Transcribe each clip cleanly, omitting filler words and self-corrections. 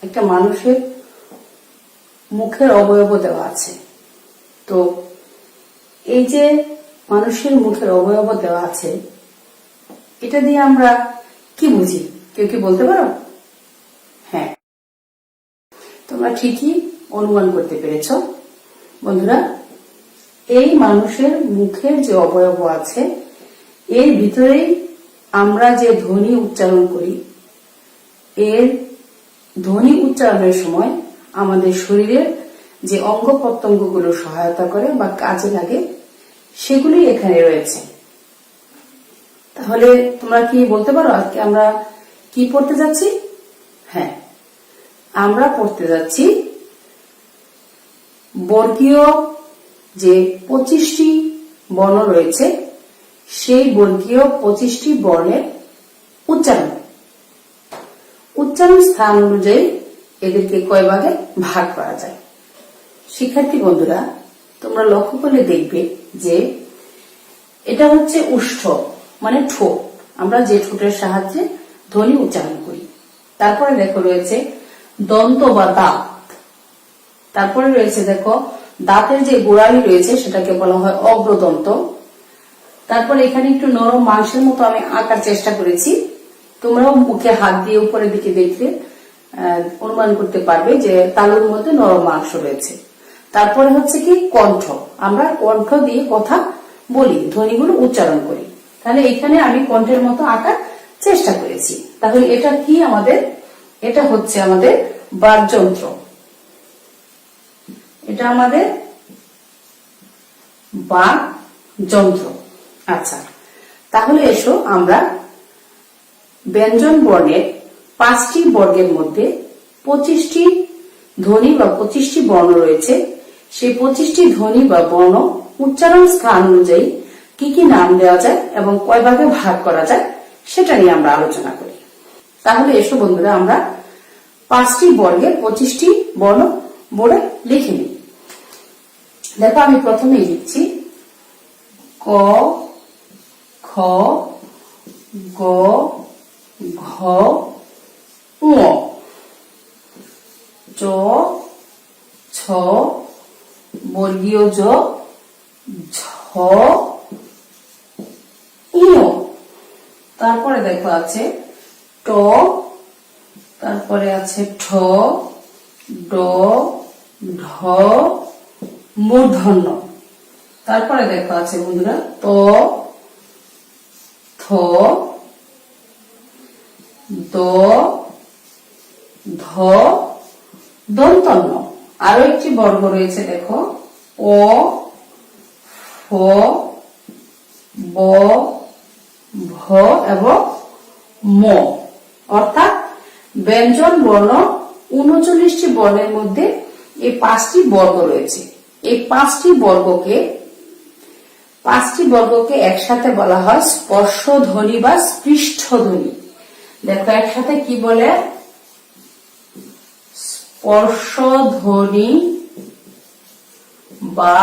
একটা মানুষের মুখের অবয়ব দেওয়া আছে। তো এই যে মানুষের মুখের অবয়ব দেওয়া আছে, এটা দিয়ে আমরা কি বুঝি? কেউ কি বলতে পারো? হ্যাঁ, তোমরা ঠিকই অনুমান করতে পেরেছ বন্ধুরা। এই মানুষের মুখের যে অবয়ব আছে, এর ভিতরেই আমরা যে ধ্বনি উচ্চারণ করি, এর ধ্বনি উচ্চারণের সময় আমাদের শরীরের যে অঙ্গ প্রত্যঙ্গগুলো সহায়তা করে বা কাজে লাগে, সেগুলি এখানে রয়েছে। তাহলে তোমরা কি বলতে পারো আজকে আমরা কি পড়তে যাচ্ছি? হ্যাঁ, আমরা পড়তে যাচ্ছি বর্গীয় যে 25টি বর্ণ রয়েছে, সেই বর্গীয় 25টি বর্ণের উচ্চারণ। উচ্চারণ স্থান অনুযায়ী এদেরকে কয় ভাগে ভাগ করা যায়। শিক্ষার্থী বন্ধুরা, তোমরা লক্ষ্য করলে দেখবে যে এটা হচ্ছে উষ্ঠ, মানে ঠোঁট। আমরা যে ঠোঁটের সাহায্যে ধ্বনি উচ্চারণ করি। তারপরে দেখো রয়েছে দন্ত বা দাঁত। তারপরে রয়েছে দেখো দাঁতের যে গোড়ালি রয়েছে, সেটাকে বলা হয় অগ্রদন্ত। তারপরে এখানে একটু নরম মাংসের মতো আমি আঁকার চেষ্টা করেছি। তোমরাও মুখে হাত দিয়ে উপরের দিকে দেখলে অনুমান করতে পারবে যে তালুর মধ্যে নরম মাংস রয়েছে। তারপরে হচ্ছে কি কণ্ঠ। আমরা কণ্ঠ দিয়ে কথা বলি, ধ্বনিগুলো উচ্চারণ করি। তাহলে এখানে আমি কণ্ঠের মতো আঁকার চেষ্টা করেছি। তাহলে এটা কি আমাদের? এটা হচ্ছে আমাদের বাকযন্ত্র। এটা আমাদের বাকযন্ত্র। আচ্ছা, তাহলে এসো আমরা ব্যঞ্জন বর্ণের 5টি বর্গের মধ্যে 25টি ধ্বনি বা 25টি বর্ণ রয়েছে। সেই 25টি ধ্বনি বা বর্ণ উচ্চারণ স্থান অনুযায়ী কি কি নাম দেওয়া যায় এবং কয় ভাগে ভাগ করা যায়, সেটা নিয়ে আমরা আলোচনা করি। তাহলে এসো বন্ধুরা, আমরা 5টি বর্গের 25টি বর্ণ বোর্ডে লিখে নিই। দেখো, আমি প্রথমেই লিখছি ক, খ, গ, ঘ, ঙ, চ, ছ, বর্গীয় জ, ঝ, ঞ। তারপরে দেখো আছে ট, তারপরে আছে ঠ, ড, ঢ, মূর্ধন্য। তারপরে দেখো আছে বন্ধুরা ত, থ, দ, ধ, দন্তন্য। আরো একটি বর্গ রয়েছে দেখো অ, ফ, ব, ভ এবং ম। অর্থাৎ ব্যঞ্জন বর্ণ 39টি বর্ণের মধ্যে এই 5টি বর্গ রয়েছে। এই 5টি বর্গকে একসাথে বলা হয় স্পর্শ ধ্বনি বা স্পৃষ্ট ধ্বনি। দেখো একসাথে কি বলে? স্পর্শ ধ্বনি বা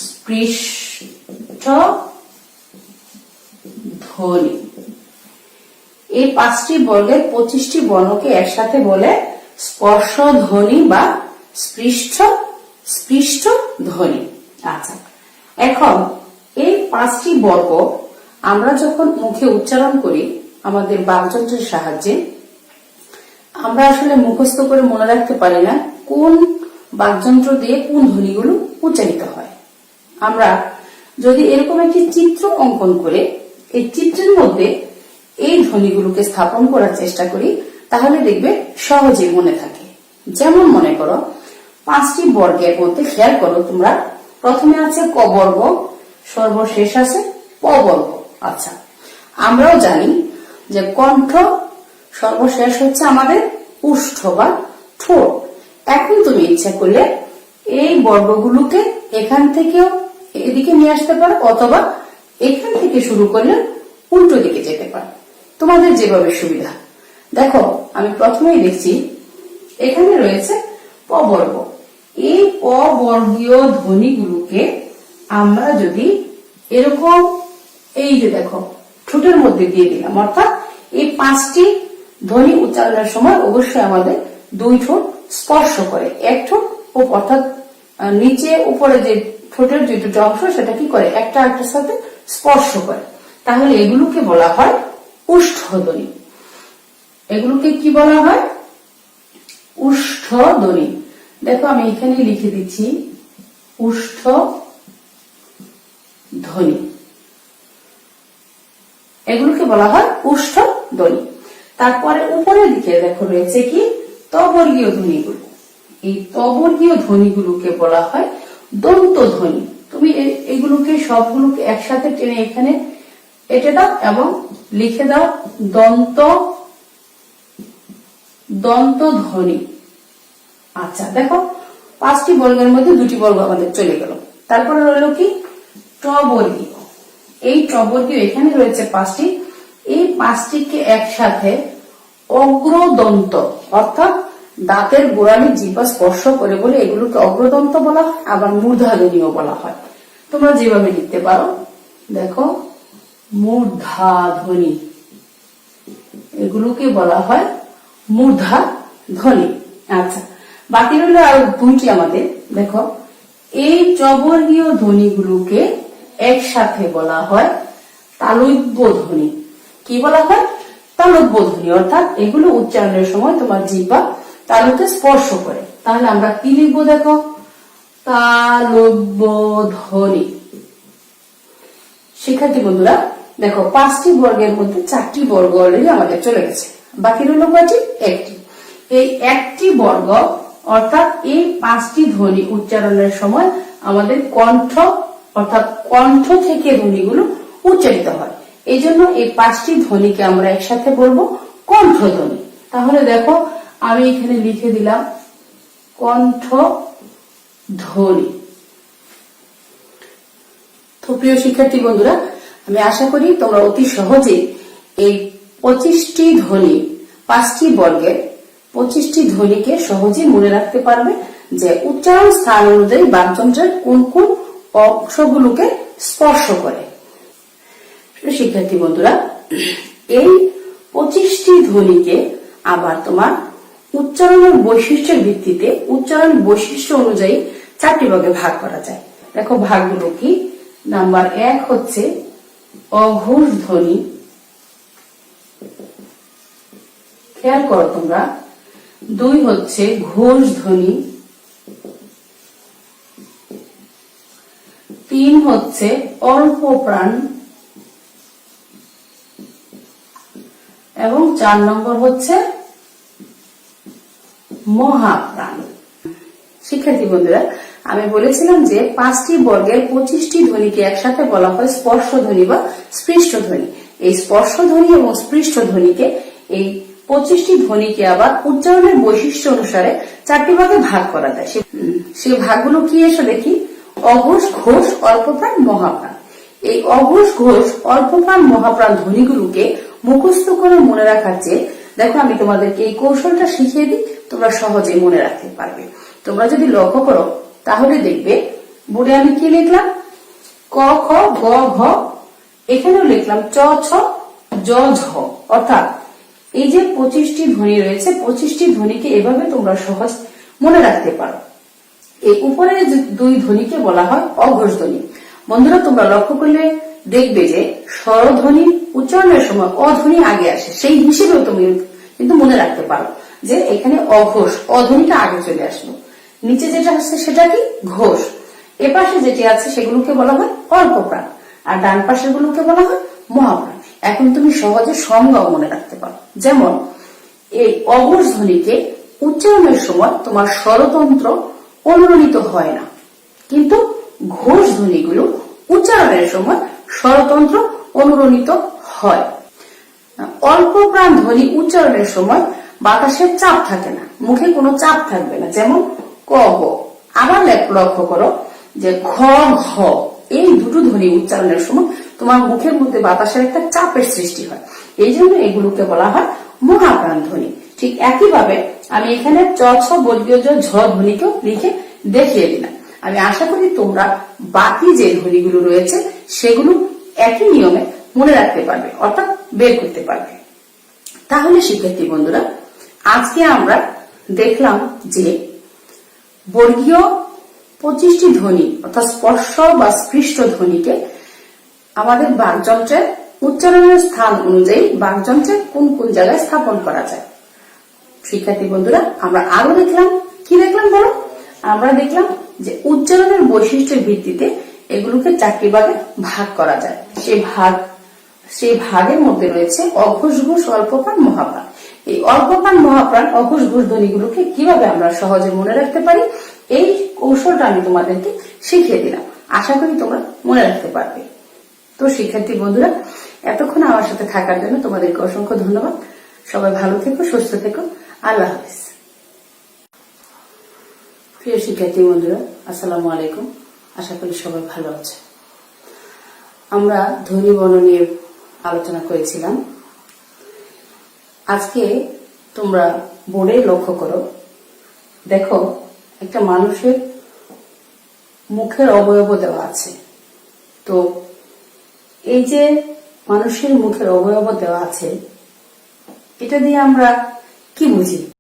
স্পৃষ্ট ধ্বনি। এই 5টি বর্গের 25টি বর্ণকে একসাথে বলে স্পর্শ ধ্বনি বা স্পৃষ্ট ধ্বনি। আচ্ছা, এখন এই 5টি বর্গ আমরা যখন মুখে উচ্চারণ করি আমাদের বাকযন্ত্রের সাহায্যে, আমরা আসলে মুখস্থ করে মনে রাখতে পারি না কোন বাকযন্ত্র দিয়ে কোন ধ্বনিগুলো উচ্চারিত হয়। আমরা যদি এরকম একটি চিত্র অঙ্কন করে এই চিত্রের মধ্যে এই ধ্বনিগুলোকে স্থাপন করার চেষ্টা করি, তাহলে দেখবে সহজেই মনে থাকে। যেমন মনে করো 5টি বর্গের মধ্যে খেয়াল করো তোমরা, প্রথমে আছে ক বর্গ, সর্বশেষ আছে প বর্গ। আচ্ছা, আমরাও জানি যে কণ্ঠ সর্বশেষ হচ্ছে আমাদের উষ্ঠ বা ঠোঁট। এখন তুমি ইচ্ছা করলে এই বর্গগুলোকে এখান থেকেও এদিকে নিয়ে আসতে পারো, অথবা এখান থেকে শুরু করলে উল্টো দিকে যেতে পারো, তোমাদের যেভাবে সুবিধা। দেখো, আমি প্রথমেই দেখছি এখানে রয়েছে প বর্গ। এই প বর্গীয় ধ্বনিগুলোকে আমরা যদি এরকম এই যে দেখো ঠোঁটের মধ্যে দিয়ে দিলাম, অর্থাৎ এই 5টি ধ্বনি উচ্চারণের সময় অবশ্যই আমাদের দুই ঠোঁট স্পর্শ করে, এক ঠোঁট অর্থাৎ নিচে উপরে যে ঠোঁটের যে দুটো অংশ সেটা কি করে একটা একটার সাথে স্পর্শ করে। তাহলে এগুলোকে বলা হয় উষ্ঠধ্বনি। এগুলোকে কি বলা হয়? উষ্ঠধ্বনি। দেখো আমি এখানে লিখে দিচ্ছি উষ্ঠধ্বনি। এগুলোকে বলা হয় উষ্ঠধ্বনি। তারপরে উপরের দিকে দেখো রয়েছে কি তবর্গীয় ধ্বনিগুলো। এই তবর্গীয় ধ্বনিগুলোকে বলা হয় দন্ত ধ্বনি। তুমি এগুলোকে সবগুলোকে একসাথে টেনে এখানে এঁটে দাও এবং লিখে দাও দন্ত ধ্বনি। আচ্ছা দেখো 5টি বর্গের মধ্যে 2টি বর্গ আমাদের চলে গেল। তারপরে রইল কি টবর্গীয়। এই টবর্গীয় এখানে রয়েছে 5টি। এই 5টিকে একসাথে অগ্রদন্ত অর্থাৎ দাঁতের গোড়ালি জিহ্বা স্পর্শ করে বলে এগুলোকে অগ্রদন্ত বলা হয়, আবার মূর্ধাধ্বনিও বলা হয়। তোমরা যেভাবে লিখতে পারো, দেখো মূর্ধাধ্বনি, এগুলোকে বলা হয় মূর্ধাধ্বনি। আচ্ছা বাকি রইল আরো 2টি আমাদের। দেখো এই টবর্গীয় ধ্বনিগুলোকে একসাথে বলা হয় তালব্য ধ্বনি। কি বলা হয়? তালব্য ধ্বনি। অর্থাৎ এগুলো উচ্চারণের সময় তোমার জিহ্বা তালুতে স্পর্শ করে। তাহলে আমরা কি লিখবো? দেখো তালব্য ধ্বনি। শিক্ষার্থী বন্ধুরা দেখো 5টি বর্গের মধ্যে 4টি বর্গ অলরেডি আমাদের চলে গেছে। বাকি রইল কয়টি? 1টি। এই 1টি বর্গ অর্থাৎ এই 5টি ধ্বনি উচ্চারণের সময় আমাদের কণ্ঠ অর্থাৎ কণ্ঠ থেকে ধ্বনিগুলো উচ্চারিত হয়। এই জন্য এই 5টি ধ্বনিকে আমরা একসাথে বলবো কণ্ঠধ্বনি। তাহলে দেখো আমি এখানে লিখে দিলাম কণ্ঠধ্বনি। তো প্রিয় শিক্ষার্থী বন্ধুরা, আমি আশা করি তোমরা অতি সহজেই এই 25টি ধ্বনি 5টি বর্গের 25টি ধ্বনিকে সহজেই মনে রাখতে পারবে যে উচ্চারণ স্থান অনুযায়ী বাকযন্ত্রের কোন কোন অংশগুলোকে স্পর্শ করে। শিক্ষার্থী বন্ধুরা, এই 25টি ধ্বনিকে আবার তোমার উচ্চারণের বৈশিষ্ট্যের ভিত্তিতে উচ্চারণ বৈশিষ্ট্য অনুযায়ী 4টি ভাগে ভাগ করা যায়। দেখো ভাগগুলো কি? নাম্বার 1 হচ্ছে অঘোষ ধ্বনি। খেয়াল করো তোমরা। 2 হচ্ছে ঘোষ ধ্বনি। 3 হচ্ছে অল্প প্রাণ এবং 4 নম্বর হচ্ছে মহাপ্রাণ। শিক্ষার্থী বন্ধুরা, আমি বলেছিলাম যে 5টি বর্গের 25টি ধ্বনিকে একসাথে বলা হয় স্পর্শ ধ্বনি বা স্পৃষ্ট ধ্বনি। এই স্পর্শ ধ্বনি এবং স্পৃষ্ট ধ্বনিকে এই 25টি ধ্বনিকে আবার উচ্চারণের বৈশিষ্ট্য অনুসারে 4টি ভাগে ভাগ করা যায়। সেই ভাগগুলো কি এসে দেখি? অঘোষ, ঘোষ, অল্পপ্রাণ, মহাপ্রাণ। এই অঘোষ, ঘোষ, অল্পপ্রাণ, মহাপ্রাণ ধ্বনিগুলোকে মুখস্থ করে মনে রাখার চেয়ে দেখো আমি তোমাদেরকে এই কৌশলটা শিখিয়ে দিই, তোমরা সহজে মনে রাখতে পারবে। তোমরা যদি লক্ষ্য করো তাহলে দেখবে বোর্ডে আমি কি লিখলাম? ক, খ, গ, ঘ। এখানেও লিখলাম চ, ছ, জ, ঝ। অর্থাৎ এই যে 25টি ধ্বনি রয়েছে 25টি ধ্বনিকে এভাবে তোমরা সহজ মনে রাখতে পারো। এই উপরের 2 ধ্বনিকে বলা হয় অঘোষ ধ্বনি। বন্ধুরা তোমরা লক্ষ্য করলে দেখবে যে স্বরধ্বনি উচ্চারণের সময় অধ্বনি আগে আসে, সেই হিসেবেও তুমি কিন্তু মনে রাখতে পারো যে এখানে অঘোষ, অধ্বনিটা আগে চলে আসলো। নিচে যেটা আসছে সেটা কি? ঘোষ। এপাশে যেটি আছে সেগুলোকে বলা হয় অল্পপ্রাণ, আর ডান পাশের গুলোকে বলা হয় মহাপ্রাণ। এখন তুমি সহজে সংজ্ঞাও মনে রাখতে পারো। যেমন এই অঘোষ ধ্বনিকে উচ্চারণের সময় তোমার স্বরতন্ত্র অনুরণিত হয় না, কিন্তু ঘোষ ধ্বনিগুলো উচ্চারণের সময় স্বরতন্ত্র অনুরণিত হয়। অল্প প্রাণ ধ্বনি উচ্চারণের সময় বাতাসের চাপ থাকে না, মুখে কোনো চাপ থাকবে না, যেমন ক, গ। আবার লক্ষ্য করো যে ঘ, ঘ, এই দুটো ধ্বনি উচ্চারণের সময় তোমার মুখের মধ্যে বাতাসের একটা চাপের সৃষ্টি হয়। এই জন্য এগুলোকে বলা হয় মহাপ্রাণ ধ্বনি। ঠিক একইভাবে আমি এখানে চ, ছ, বর্গীয় ঝ ধ্বনিকেও লিখে দেখিয়ে দিলাম। আমি আশা করি তোমরা বাকি যে ধ্বনিগুলো রয়েছে সেগুলো একই নিয়মে মনে রাখতে পারবে, অর্থাৎ বের করতে পারবে। তাহলে শিক্ষার্থী বন্ধুরা, আজকে আমরা দেখলাম যে বর্গীয় 25টি ধ্বনি অর্থাৎ স্পর্শ বা স্পৃষ্ট ধ্বনিকে আমাদের বাকযন্ত্রের উচ্চারণের স্থান অনুযায়ী বাকযন্ত্রের কোন কোন জায়গায় স্থাপন করা যায়। শিক্ষার্থী বন্ধুরা, আমরা আরো দেখলাম, কি দেখলাম বলো? আমরা দেখলাম যে উচ্চারণের বৈশিষ্ট্যের ভিত্তিতে এগুলোকে 4টি ভাগে ভাগ করা যায়। সেই ভাগের মধ্যে রয়েছে অঘোষ ঘোষ, অল্পপ্রাণ, মহাপ্রাণ। এই অল্পপ্রাণ, মহাপ্রাণ, অঘোষ ঘোষ ধ্বনিগুলোকে কিভাবে আমরা সহজে মনে রাখতে পারি, এই কৌশলটা আমি তোমাদেরকে শিখিয়ে দিলাম। আশা করি তোমরা মনে রাখতে পারবে। তো শিক্ষার্থী বন্ধুরা, এতক্ষণ আমার সাথে থাকার জন্য তোমাদেরকে অসংখ্য ধন্যবাদ। সবাই ভালো থেকো, সুস্থ থেকো। আল্লাহ হাফিজ। প্রিয় শিক্ষার্থী বন্ধুরা, আসসালামু আলাইকুম। আশা করি সবাই ভালো আছে। আমরা ধ্বনি বর্ণ নিয়ে আলোচনা করেছিলাম। আজকে তোমরা বোর্ডে লক্ষ্য করো, দেখো একটা মানুষের মুখের অবয়ব দেওয়া আছে। তো এই যে মানুষের মুখের অবয়ব দেওয়া আছে, এটা দিয়ে আমরা কি বুঝি?